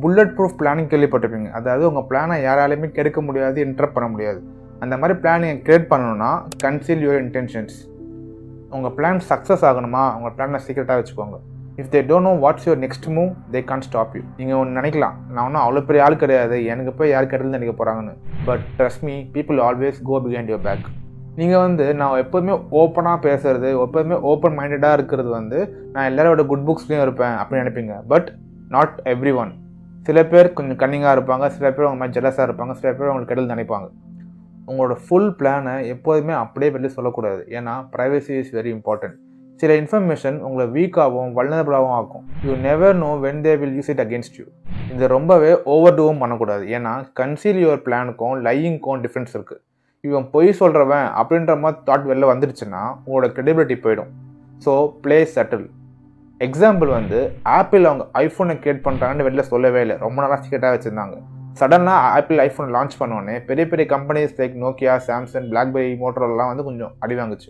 Bullet proof planning கேள்விப்பட்டிருப்பீங்க. அதாவது உங்கள் பிளானை யாராலையுமே கெடுக்க முடியாது, இன்டரப்ட் பண்ண முடியாது. அந்த மாதிரி பிளான் நீங்கள் க்ரியேட் பண்ணணும்னா கன்சீல் யுவர் இன்டென்ஷன்ஸ். உங்கள் பிளான் சக்ஸஸ் ஆகணுமா, உங்கள் பிளானை சீக்கிரட்டாக வச்சுக்கோங்க. If they don't know what's your next move, they can't stop you. நீங்கள் ஒன்று நினைக்கலாம், நான் ஒன்றும் அவ்வளோ பெரிய ஆள் கிடையாது, எனக்கு போய் யார் கெடுதல் நினைக்க போகிறாங்கன்னு. But trust me, people always go behind your back. நீங்கள் நான் எப்போதுமே ஓப்பனாக பேசுறது, எப்போதுமே ஓப்பன் மைண்டடாக இருக்கிறது நான் எல்லாரோட குட் புக்ஸ்லேயும் இருப்பேன் அப்படின்னு நினைப்பீங்க. But not every one. சில பேர் கொஞ்சம் கன்னிங்காக இருப்பாங்க, சில பேர் உங்கள் மாதிரி ஜெலஸாக இருப்பாங்க, சில பேர் உங்களுக்கு கெடுதல் நினைப்பாங்க. உங்களோட ஃபுல் பிளானை எப்போதுமே அப்படியே வெளியே சொல்லக்கூடாது. ஏன்னா ப்ரைவசி இஸ் வெரி இம்பார்ட்டன்ட். சில இன்ஃபர்மேஷன் உங்களை வீக்காகவும் வல்னரபிளாகவும் ஆக்கும். You never know when they will use it against you. இது ரொம்பவே ஓவர் டூவும் பண்ணக்கூடாது. ஏன்னா கன்சீல் யுவர் பிளானுக்கும் லையிங்க்கும் டிஃப்ரென்ஸ் இருக்குது. இவன் பொய் சொல்கிறவன் அப்படின்ற மாதிரி தாட் வெளில வந்துடுச்சுன்னா உங்களோட கிரெடிபிலிட்டி போயிடும். So play settle. Example apple அவங்க ஐஃபோனை கிரியேட் பண்ணுறாங்கன்னு வெளில சொல்லவே இல்லை, ரொம்ப நாளாக சீக்கிரட்டாக வச்சுருந்தாங்க. சடனாக ஆப்பிள் ஐஃபோன் லான்ச் பண்ணோடனே பெரிய பெரிய companies like Nokia, Samsung, BlackBerry, மோட்டோரோலாம் கொஞ்சம் அடி வாங்குச்சு.